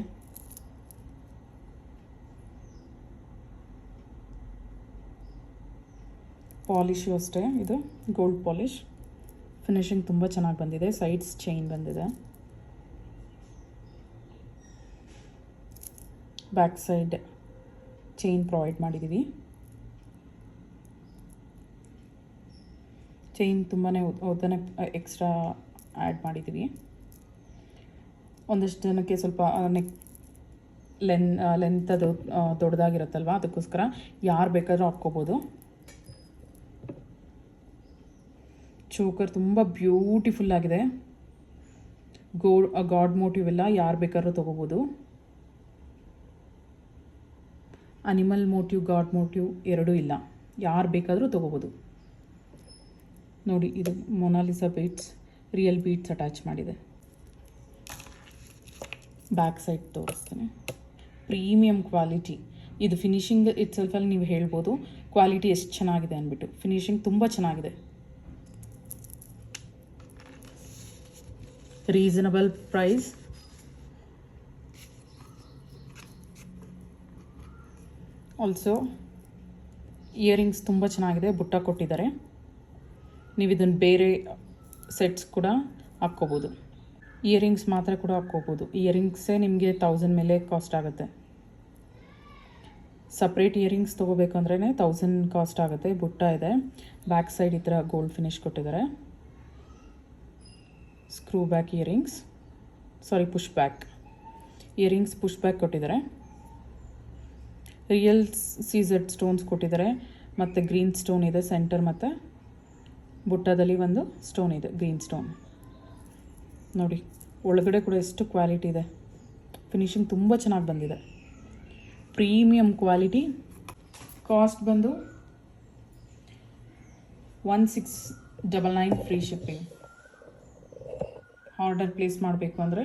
ಪಾಲಿಶು ಅಷ್ಟೇ. ಇದು ಗೋಲ್ಡ್ ಪಾಲಿಶ್. ಫಿನಿಶಿಂಗ್ ತುಂಬ ಚೆನ್ನಾಗಿ ಬಂದಿದೆ. ಸೈಡ್ಸ್ ಚೈನ್ ಬಂದಿದೆ. ಬ್ಯಾಕ್ ಸೈಡ್ ಚೈನ್ ಪ್ರೊವೈಡ್ ಮಾಡಿದ್ದೀವಿ. ಚೈನ್ ತುಂಬಾ ಉದ್ದನೆ ಎಕ್ಸ್ಟ್ರಾ ಆ್ಯಡ್ ಮಾಡಿದ್ದೀವಿ. ಒಂದಷ್ಟು ಜನಕ್ಕೆ ಸ್ವಲ್ಪ ಲೆಂತ್ ಅದು ದೊಡ್ಡದಾಗಿರುತ್ತಲ್ವ, ಅದಕ್ಕೋಸ್ಕರ ಯಾರು ಬೇಕಾದರೂ ಹಾಕ್ಕೋಬೋದು. ಚೋಕರ್ ತುಂಬ ಬ್ಯೂಟಿಫುಲ್ ಆಗಿದೆ. ಗಾಡ್ ಮೋಟಿವ್ ಎಲ್ಲ ಯಾರು ಬೇಕಾದ್ರೂ ತೊಗೋಬೋದು. ಅನಿಮಲ್ ಮೋಟಿವ್, ಗಾಡ್ ಮೋಟಿವ್ ಎರಡೂ ಇಲ್ಲ. ಯಾರು ಬೇಕಾದರೂ ತೊಗೋಬೋದು ನೋಡಿ. ಇದು Mona Lisa beads, real beads attach ಮಾಡಿದೆ. ಬ್ಯಾಕ್ ಸೈಡ್ ತೋರಿಸ್ತೀನಿ. Premium quality. ಇದು ಫಿನಿಶಿಂಗ್ ಇಟ್ ಸೆಲ್ಫಲ್ಲಿ ನೀವು ಹೇಳ್ಬೋದು ಕ್ವಾಲಿಟಿ ಎಷ್ಟು ಚೆನ್ನಾಗಿದೆ ಅಂದ್ಬಿಟ್ಟು. ಫಿನಿಶಿಂಗ್ ತುಂಬ ಚೆನ್ನಾಗಿದೆ. Reasonable price. ಆಲ್ಸೋ ಇಯರಿಂಗ್ಸ್ ತುಂಬ ಚೆನ್ನಾಗಿದೆ. ಬುಟ್ಟ ಕೊಟ್ಟಿದ್ದಾರೆ. ನೀವು ಇದನ್ನು ಬೇರೆ ಸೆಟ್ಸ್ ಕೂಡ ಹಾಕ್ಕೋಬೋದು. ಇಯರಿಂಗ್ಸ್ ಮಾತ್ರ ಕೂಡ ಹಾಕ್ಕೋಬೋದು. ಇಯರಿಂಗ್ಸೇ ನಿಮಗೆ 1000 ಮೇಲೆ ಕಾಸ್ಟ್ ಆಗುತ್ತೆ. ಸಪ್ರೇಟ್ ಇಯರಿಂಗ್ಸ್ ತೊಗೋಬೇಕಂದ್ರೆ 1000 ಕಾಸ್ಟ್ ಆಗುತ್ತೆ. ಬುಟ್ಟ ಇದೆ. ಬ್ಯಾಕ್ ಸೈಡ್ ಈ ಥರ ಗೋಲ್ಡ್ ಫಿನಿಶ್ ಕೊಟ್ಟಿದ್ದಾರೆ. Screw back earrings, sorry push back earrings, push back ಕೊಟ್ಟಿದ್ದಾರೆ. ರಿಯಲ್ CZ ಸ್ಟೋನ್ಸ್ ಕೊಟ್ಟಿದ್ದಾರೆ. ಮತ್ತು ಗ್ರೀನ್ ಸ್ಟೋನ್ ಇದೆ ಸೆಂಟರ್, ಮತ್ತು ಬುಟ್ಟದಲ್ಲಿ ಒಂದು ಸ್ಟೋನ್ ಇದೆ, ಗ್ರೀನ್ ಸ್ಟೋನ್ ನೋಡಿ. ಒಳಗಡೆ ಕೂಡ ಎಷ್ಟು ಕ್ವಾಲಿಟಿ ಇದೆ. ಫಿನಿಶಿಂಗ್ ತುಂಬ ಚೆನ್ನಾಗಿ ಬಂದಿದೆ. Premium quality. ಕಾಸ್ಟ್ ಬಂದು 1699 ಫ್ರೀ ಶಿಪ್ಪಿಂಗ್. ಆರ್ಡರ್ ಪ್ಲೇಸ್ ಮಾಡಬೇಕು ಅಂದರೆ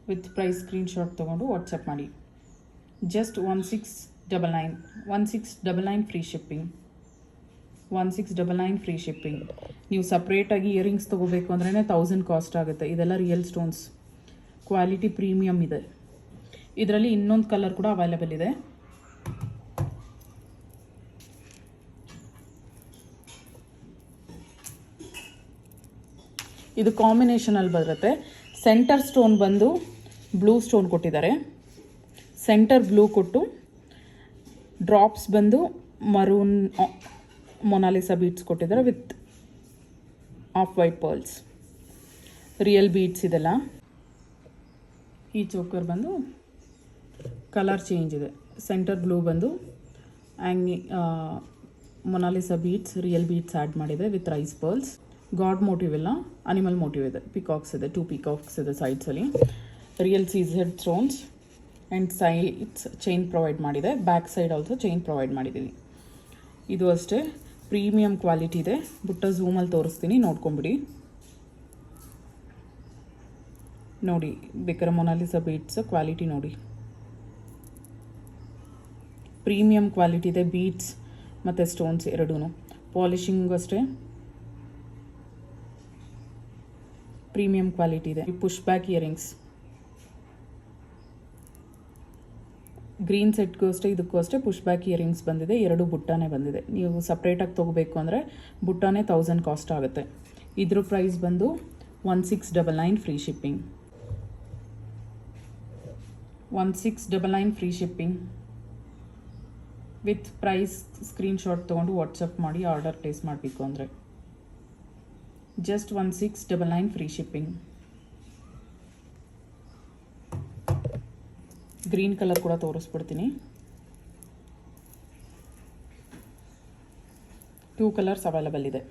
ವಿತ್ ಪ್ರೈಸ್ ಸ್ಕ್ರೀನ್ಶಾಟ್ ತೊಗೊಂಡು ವಾಟ್ಸಪ್ ಮಾಡಿ. Just 1699 free shipping. 1699 free shipping. ನೀವು ಸಪ್ರೇಟಾಗಿ ಇಯರಿಂಗ್ಸ್ ತೊಗೋಬೇಕು ಅಂದ್ರೆ 1000 ಕಾಸ್ಟ್ ಆಗುತ್ತೆ. ಇದೆಲ್ಲ ರಿಯಲ್ ಸ್ಟೋನ್ಸ್. ಕ್ವಾಲಿಟಿ ಪ್ರೀಮಿಯಮ್ ಇದೆ. ಇದರಲ್ಲಿ ಇನ್ನೊಂದು ಕಲರ್ ಕೂಡ ಅವೈಲೇಬಲ್ ಇದೆ. ಇದು ಕಾಂಬಿನೇಷನಲ್ಲಿ ಬರುತ್ತೆ. ಸೆಂಟರ್ ಸ್ಟೋನ್ ಬಂದು ಬ್ಲೂ ಸ್ಟೋನ್ ಕೊಟ್ಟಿದ್ದಾರೆ. ಸೆಂಟರ್ ಬ್ಲೂ ಕೊಟ್ಟು ಡ್ರಾಪ್ಸ್ ಬಂದು ಮರೂನ್ ಮೊನಾಲಿಸಾ ಬೀಡ್ಸ್ ಕೊಟ್ಟಿದ್ದಾರೆ with off white pearls. Real beads ಇದೆಲ್ಲ. ಈ ಚೋಕರ್ ಬಂದು ಕಲರ್ ಚೇಂಜ್ ಇದೆ. ಸೆಂಟರ್ ಬ್ಲೂ ಬಂದು Mona Lisa beads, real beads add ಮಾಡಿದೆ with rice pearls. God motif ಇಲ್ಲ, ಅನಿಮಲ್ ಮೋಟಿವ್ ಇದೆ. ಪಿಕಾಕ್ಸ್ ಇದೆ, 2 ಪಿಕಾಕ್ಸ್ ಇದೆ ಸೈಡ್ಸಲ್ಲಿ. Real CZ stones. And sides chain provide ಮಾಡಿದೆ, back side also chain provide ಮಾಡಿದ್ದೀವಿ. ಇದು ಅಷ್ಟೇ ಪ್ರೀಮಿಯಂ ಕ್ವಾಲಿಟಿ ಇದೆ. ಬುಟ್ಟ ಝೂಮಲ್ಲಿ ತೋರಿಸ್ತೀನಿ, ನೋಡ್ಕೊಂಬಿಡಿ. ನೋಡಿ ಬೇಕಾದ್ರೆ ಮೊನಾಲಿಸಾ ಬೀಟ್ಸ್ ಕ್ವಾಲಿಟಿ ನೋಡಿ, ಪ್ರೀಮಿಯಂ ಕ್ವಾಲಿಟಿ ಇದೆ. ಬೀಟ್ಸ್ ಮತ್ತು ಸ್ಟೋನ್ಸ್ ಎರಡೂ. ಪಾಲಿಶಿಂಗು ಅಷ್ಟೇ ಪ್ರೀಮಿಯಂ ಕ್ವಾಲಿಟಿ ಇದೆ. ಪುಷ್ ಬ್ಯಾಕ್ ಇಯರಿಂಗ್ಸ್ ಗ್ರೀನ್ ಸೆಟ್ಗೂ ಅಷ್ಟೇ ಇದಕ್ಕೂ ಅಷ್ಟೇ ಪುಷ್ ಬ್ಯಾಕ್ ಇಯರಿಂಗ್ಸ್ ಬಂದಿದೆ. ಎರಡು ಬುಟ್ಟಾನೇ ಬಂದಿದೆ. ನೀವು ಸಪ್ರೇಟಾಗಿ ತೊಗೋಬೇಕು ಅಂದರೆ ಬುಟ್ಟಾನೇ 1000 ಕಾಸ್ಟ್ ಆಗುತ್ತೆ. ಇದ್ರ ಪ್ರೈಸ್ ಬಂದು 1699 free shipping. 1699 free shipping with price screenshot ತೊಗೊಂಡು ವಾಟ್ಸಪ್ ಮಾಡಿ ಆರ್ಡರ್ ಪ್ಲೇಸ್ ಮಾಡಬೇಕು ಅಂದರೆ just 1699 free shipping. Green colour ಕೂಡ ತೋರಿಸ್ಬಿಡ್ತೀನಿ. 2 ಕಲರ್ಸ್ ಅವೈಲಬಲ್ ಇದೆ.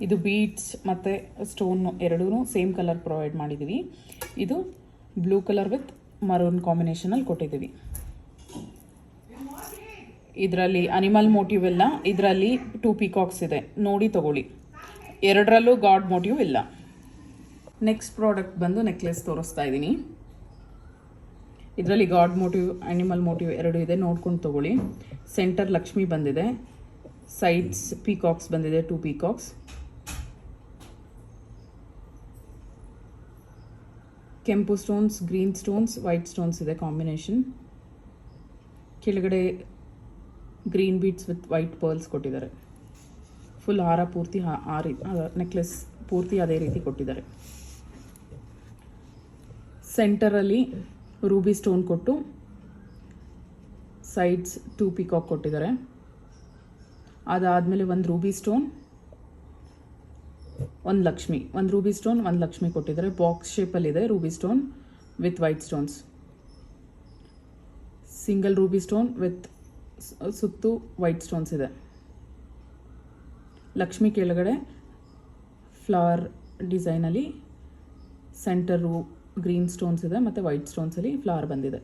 ಇದು ಬೀಡ್ಸ್ ಮತ್ತು ಸ್ಟೋನ್ ಎರಡೂ ಸೇಮ್ ಕಲರ್ ಪ್ರೊವೈಡ್ ಮಾಡಿದ್ದೀವಿ. ಇದು ಬ್ಲೂ ಕಲರ್ ವಿತ್ ಮರೂನ್ ಕಾಂಬಿನೇಷನಲ್ಲಿ ಕೊಟ್ಟಿದ್ದೀವಿ. ಇದರಲ್ಲಿ ಅನಿಮಲ್ ಮೋಟಿವ್ ಇಲ್ಲ, ಇದರಲ್ಲಿ 2 ಪೀಕಾಕ್ಸ್ ಇದೆ, ನೋಡಿ ತಗೊಳ್ಳಿ. ಎರಡರಲ್ಲೂ ಗಾಡ್ ಮೋಟಿವ್ ಇಲ್ಲ. ನೆಕ್ಸ್ಟ್ ಪ್ರಾಡಕ್ಟ್ ಬಂದು ನೆಕ್ಲೆಸ್ ತೋರಿಸ್ತಾ ಇದ್ದೀನಿ. ಇದರಲ್ಲಿ ಗಾಡ್ ಮೋಟಿವ್ ಅನಿಮಲ್ ಮೋಟಿವ್ ಎರಡು ಇದೆ, ನೋಡ್ಕೊಂಡು ತಗೊಳ್ಳಿ. ಸೆಂಟರ್ ಲಕ್ಷ್ಮಿ ಬಂದಿದೆ, ಸೈಡ್ಸ್ ಪೀಕಾಕ್ಸ್ ಬಂದಿದೆ, 2 ಪೀಕಾಕ್ಸ್. ಕೆಂಪು stones, green stones, white stones ಇದೆ ಕಾಂಬಿನೇಷನ್. ಕೆಳಗಡೆ green beads with white pearls ಕೊಟ್ಟಿದ್ದಾರೆ. ಫುಲ್ ಹಾರ ಪೂರ್ತಿ ನೆಕ್ಲೆಸ್ ಪೂರ್ತಿ ಅದೇ ರೀತಿ ಕೊಟ್ಟಿದ್ದಾರೆ. ಸೆಂಟರಲ್ಲಿ ರೂಬಿ ಸ್ಟೋನ್ ಕೊಟ್ಟು ಸೈಡ್ಸ್ 2 ಪೀಕಾಕ್ ಕೊಟ್ಟಿದ್ದಾರೆ. ಅದಾದಮೇಲೆ ಒಂದು ರೂಬಿ ಸ್ಟೋನ್, ಒಂದು ಲಕ್ಷ್ಮಿ, ಒಂದು ರೂಬಿ ಸ್ಟೋನ್, ಒಂದು ಲಕ್ಷ್ಮಿ ಕೊಟ್ಟಿದ್ದಾರೆ. ಬಾಕ್ಸ್ ಶೇಪಲ್ಲಿದೆ ruby stone with white stones. Single ruby stone with ಸುತ್ತು ವೈಟ್ ಸ್ಟೋನ್ಸ್ ಇದೆ. ಲಕ್ಷ್ಮಿ ಕೆಳಗಡೆ ಫ್ಲವರ್ ಡಿಸೈನಲ್ಲಿ ಸೆಂಟರು ಗ್ರೀನ್ ಸ್ಟೋನ್ಸ್ ಇದೆ ಮತ್ತು ವೈಟ್ ಸ್ಟೋನ್ಸಲ್ಲಿ ಫ್ಲವರ್ ಬಂದಿದೆ.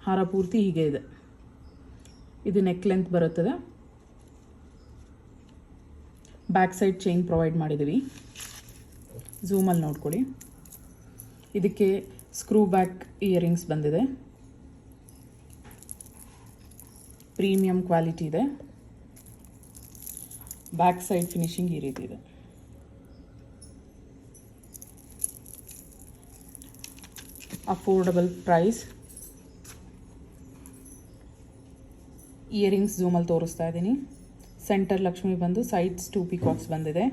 ಹಾರ ಪೂರ್ತಿ ಹೀಗೆ ಇದೆ. ಇದು ನೆಕ್ ಲೆಂತ್ ಬರುತ್ತದೆ. ಬ್ಯಾಕ್ ಸೈಡ್ ಚೈನ್ ಪ್ರೊವೈಡ್ ಮಾಡಿದ್ದೀವಿ, ಝೂಮಲ್ಲಿ ನೋಡ್ಕೊಳ್ಳಿ. ಇದಕ್ಕೆ ಸ್ಕ್ರೂ ಬ್ಯಾಕ್ ಇಯರಿಂಗ್ಸ್ ಬಂದಿದೆ, ಪ್ರೀಮಿಯಂ ಕ್ವಾಲಿಟಿ ಇದೆ. ಬ್ಯಾಕ್ ಸೈಡ್ ಫಿನಿಶಿಂಗ್ ಈ ರೀತಿ ಇದೆ. Affordable price. ಇಯರಿಂಗ್ಸ್ ಝೂಮಲ್ಲಿ ತೋರಿಸ್ತಾ ಇದ್ದೀನಿ. ಸೆಂಟರ್ ಲಕ್ಷ್ಮಿ ಬಂದು ಸೈಡ್ಸ್ 2 ಪೀಕಾಕ್ಸ್ ಬಂದಿದೆ.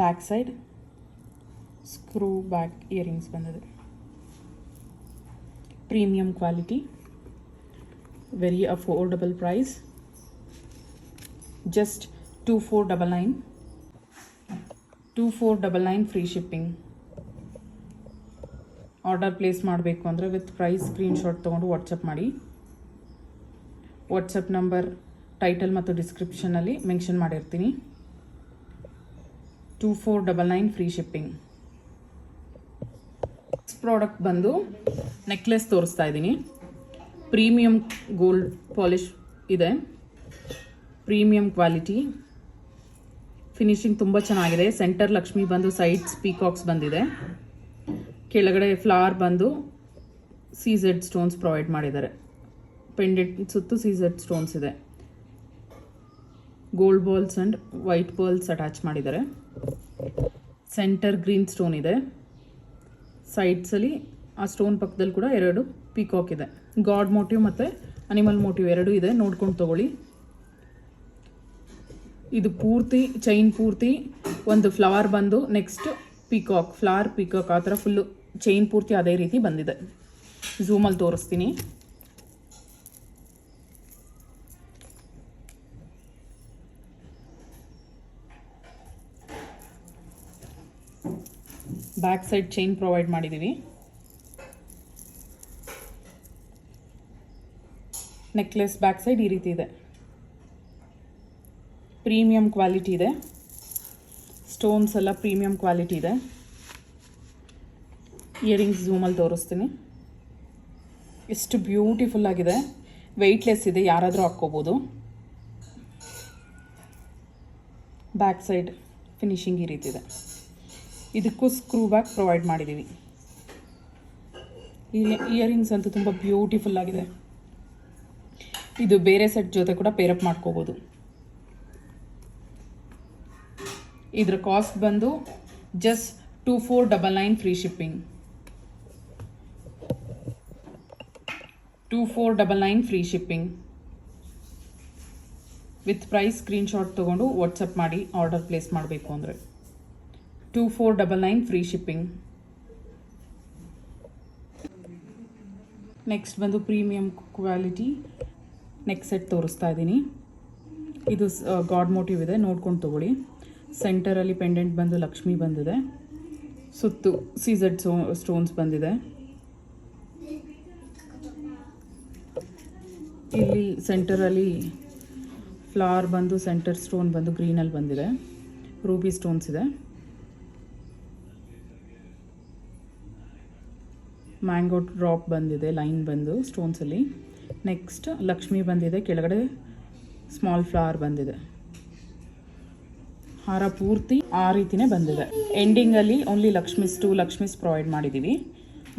Back side screw back earrings ಬಂದಿದೆ. Premium quality, very affordable price, just 2499 free shipping. Order place ಮಾಡಬೇಕು ಅಂದರೆ ವಿತ್ ಪ್ರೈಸ್ ಸ್ಕ್ರೀನ್ಶಾಟ್ ತೊಗೊಂಡು ವಾಟ್ಸಪ್ ಮಾಡಿ. ವಾಟ್ಸಪ್ ನಂಬರ್ ಟೈಟಲ್ ಮತ್ತು ಡಿಸ್ಕ್ರಿಪ್ಷನಲ್ಲಿ ಮೆನ್ಷನ್ ಮಾಡಿರ್ತೀನಿ. 2499 ಫ್ರೀ ಶಿಪ್ಪಿಂಗ್. ಪ್ರಾಡಕ್ಟ್ ಬಂದು ನೆಕ್ಲೆಸ್ ತೋರಿಸ್ತಾ ಇದ್ದೀನಿ. ಪ್ರೀಮಿಯಂ ಗೋಲ್ಡ್ ಪಾಲಿಶ್ ಇದೆ, ಪ್ರೀಮಿಯಂ ಕ್ವಾಲಿಟಿ, ಫಿನಿಶಿಂಗ್ ತುಂಬ ಚೆನ್ನಾಗಿದೆ. ಸೆಂಟರ್ ಲಕ್ಷ್ಮಿ ಬಂದು ಸೈಡ್ಸ್ ಪೀಕಾಕ್ಸ್ ಬಂದಿದೆ. ಕೆಳಗಡೆ ಫ್ಲವರ್ ಬಂದು CZ ಸ್ಟೋನ್ಸ್ ಪ್ರೊವೈಡ್ ಮಾಡಿದ್ದಾರೆ. ಪೆಂಡೆಂಟ್ ಸುತ್ತು CZ ಸ್ಟೋನ್ಸ್ ಇದೆ. Gold balls and white pearls attach ಮಾಡಿದ್ದಾರೆ. ಸೆಂಟರ್ ಗ್ರೀನ್ ಸ್ಟೋನ್ ಇದೆ. ಸೈಡ್ಸಲ್ಲಿ ಆ ಸ್ಟೋನ್ ಪಕ್ಕದಲ್ಲಿ ಕೂಡ 2 ಪೀಕಾಕ್ ಇದೆ. ಗಾಡ್ ಮೋಟಿವ್ ಮತ್ತು ಅನಿಮಲ್ ಮೋಟಿವ್ ಎರಡೂ ಇದೆ, ನೋಡ್ಕೊಂಡು ತಗೊಳ್ಳಿ. ಇದು ಪೂರ್ತಿ ಚೈನ್ ಪೂರ್ತಿ ಒಂದು ಫ್ಲವರ್ ಬಂದು ನೆಕ್ಸ್ಟ್ ಪೀಕಾಕ್, ಫ್ಲವರ್ ಪೀಕಾಕ್, ಆ ಥರ ಫುಲ್ಲು ಚೈನ್ ಪೂರ್ತಿ ಅದೇ ರೀತಿ ಬಂದಿದೆ. ಝೂಮಲ್ಲಿ ತೋರಿಸ್ತೀನಿ. ಬ್ಯಾಕ್ ಸೈಡ್ ಚೈನ್ ಪ್ರೊವೈಡ್ ಮಾಡಿದ್ದೀವಿ. ನೆಕ್ಲೆಸ್ ಬ್ಯಾಕ್ ಸೈಡ್ ಈ ರೀತಿ ಇದೆ. ಪ್ರೀಮಿಯಂ ಕ್ವಾಲಿಟಿ ಇದೆ. ಸ್ಟೋನ್ಸ್ ಎಲ್ಲ ಪ್ರೀಮಿಯಂ ಕ್ವಾಲಿಟಿ ಇದೆ. ಇಯರಿಂಗ್ಸ್ ಝೂಮಲ್ಲಿ ತೋರಿಸ್ತೀನಿ. ಎಷ್ಟು ಬ್ಯೂಟಿಫುಲ್ ಆಗಿದೆ. ವೆಯ್ಟ್ಲೆಸ್ ಇದೆ, ಯಾರಾದರೂ ಹಾಕ್ಕೋಬೋದು. ಬ್ಯಾಕ್ ಸೈಡ್ ಫಿನಿಶಿಂಗ್ ಈ ರೀತಿ ಇದೆ. ಇದಕ್ಕೂ ಸ್ಕ್ರೂ ಬ್ಯಾಕ್ ಪ್ರೊವೈಡ್ ಮಾಡಿದ್ದೀವಿ. ಇಯರಿಂಗ್ಸ್ ಅಂತೂ ತುಂಬ ಬ್ಯೂಟಿಫುಲ್ ಆಗಿದೆ. ಇದು ಬೇರೆ ಸೆಟ್ ಜೊತೆ ಕೂಡ ಪೇರಪ್ ಮಾಡ್ಕೋಬೋದು. ಇದರ ಕಾಸ್ಟ್ ಬಂದು just 2499 free shipping. 2499 free shipping. With price screenshot ತೊಗೊಂಡು ವಾಟ್ಸಪ್ ಮಾಡಿ ಆರ್ಡರ್ ಪ್ಲೇಸ್ ಮಾಡಬೇಕು ಅಂದರೆ 2499 ಫ್ರೀ ಶಿಪ್ಪಿಂಗ್. ನೆಕ್ಸ್ಟ್ ಬಂದು ಪ್ರೀಮಿಯಂ ಕ್ವಾಲಿಟಿ ನೆಕ್ ಸೆಟ್ ತೋರಿಸ್ತಾ ಇದ್ದೀನಿ. ಇದು ಗಾಡ್ ಮೋಟಿವ್ ಇದೆ, ನೋಡ್ಕೊಂಡು ತೊಗೊಳ್ಳಿ. ಸೆಂಟರಲ್ಲಿ ಪೆಂಡೆಂಟ್ ಬಂದು ಲಕ್ಷ್ಮಿ ಬಂದಿದೆ. ಸುತ್ತು ಸೀಸೆಡ್ ಸ್ಟೋನ್ಸ್ ಬಂದಿದೆ. ಇಲ್ಲಿ ಸೆಂಟರಲ್ಲಿ ಫ್ಲವರ್ ಬಂದು ಸೆಂಟರ್ ಸ್ಟೋನ್ ಬಂದು ಗ್ರೀನಲ್ಲಿ ಬಂದಿದೆ. ರೂಬಿ ಸ್ಟೋನ್ಸ್ ಇದೆ. ಮ್ಯಾಂಗೋ ಡ್ರಾಪ್ ಬಂದಿದೆ, ಲೈನ್ ಬಂದು ಸ್ಟೋನ್ಸಲ್ಲಿ. ನೆಕ್ಸ್ಟ್ ಲಕ್ಷ್ಮಿ ಬಂದಿದೆ, ಕೆಳಗಡೆ ಸ್ಮಾಲ್ ಫ್ಲವರ್ ಬಂದಿದೆ. ಹಾರ ಪೂರ್ತಿ ಆ ರೀತಿನೇ ಬಂದಿದೆ. ಎಂಡಿಂಗಲ್ಲಿ ಓನ್ಲಿ ಟೂ ಲಕ್ಷ್ಮೀಸ್ ಪ್ರೊವೈಡ್ ಮಾಡಿದ್ದೀವಿ.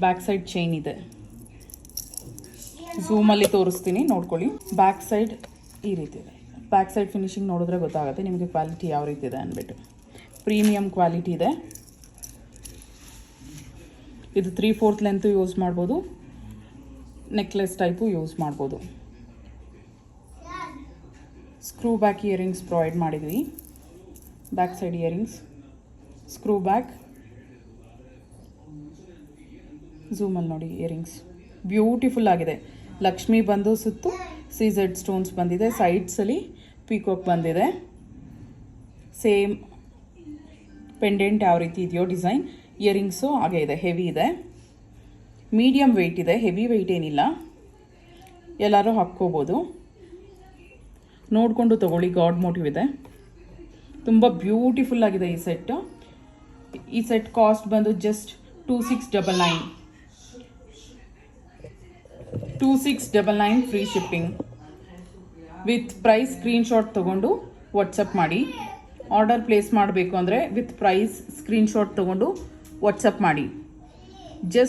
ಬ್ಯಾಕ್ ಸೈಡ್ ಚೈನ್ ಇದೆ, ಝೂಮಲ್ಲಿ ತೋರಿಸ್ತೀನಿ, ನೋಡ್ಕೊಳ್ಳಿ. ಬ್ಯಾಕ್ ಸೈಡ್ ಈ ರೀತಿ ಇದೆ. ಬ್ಯಾಕ್ ಸೈಡ್ ಫಿನಿಶಿಂಗ್ ನೋಡಿದ್ರೆ ಗೊತ್ತಾಗುತ್ತೆ ನಿಮಗೆ ಕ್ವಾಲಿಟಿ ಯಾವ ರೀತಿ ಇದೆ ಅಂದ್ಬಿಟ್ಟು. ಪ್ರೀಮಿಯಂ ಕ್ವಾಲಿಟಿ ಇದೆ. ಇದು 3/4 ಲೆಂತ್ ಯೂಸ್ ಮಾಡ್ಬೋದು, ನೆಕ್ಲೆಸ್ ಟೈಪು ಯೂಸ್ ಮಾಡ್ಬೋದು. ಸ್ಕ್ರೂ ಬ್ಯಾಕ್ ಇಯರಿಂಗ್ಸ್ ಪ್ರೊವೈಡ್ ಮಾಡಿದ್ವಿ. Back side earrings, screw back, ಝೂಮಲ್ಲಿ ನೋಡಿ ಇಯರಿಂಗ್ಸ್ ಬ್ಯೂಟಿಫುಲ್ ಆಗಿದೆ. ಲಕ್ಷ್ಮಿ ಬಂದು ಸುತ್ತು ಸೀಸೆಡ್ ಸ್ಟೋನ್ಸ್ ಬಂದಿದೆ. ಸೈಡ್ಸಲ್ಲಿ ಪೀಕಾಕ್ ಬಂದಿದೆ. ಸೇಮ್ ಪೆಂಡೆಂಟ್ ಯಾವ ರೀತಿ ಇದೆಯೋ ಡಿಸೈನ್, ಇಯರಿಂಗ್ಸು ಹಾಗೆ ಇದೆ. ಹೆವಿ ಇದೆ, ಮೀಡಿಯಮ್ ವೆಯ್ಟ್ ಇದೆ, ಹೆವಿ ವೆಯ್ಟ್ ಏನಿಲ್ಲ, ಎಲ್ಲರೂ ಹಾಕ್ಕೋಬೋದು. ನೋಡಿಕೊಂಡು ತೊಗೊಳ್ಳಿ. ಗಾಡ್ ಮೋಟಿವ್ ಇದೆ, ತುಂಬ ಬ್ಯೂಟಿಫುಲ್ ಆಗಿದೆ ಈ ಸೆಟ್. ಈ ಸೆಟ್ ಕಾಸ್ಟ್ ಬಂದು just 2699. 2699 free shipping. With price screenshot ತೊಗೊಂಡು ವಾಟ್ಸಪ್ ಮಾಡಿ. ಆರ್ಡರ್ ಪ್ಲೇಸ್ ಮಾಡಬೇಕು ಅಂದರೆ ವಿತ್ ಪ್ರೈಸ್ ಸ್ಕ್ರೀನ್ಶಾಟ್ ತೊಗೊಂಡು ವಾಟ್ಸಪ್ ಮಾಡಿ. ಜಸ್ಟ್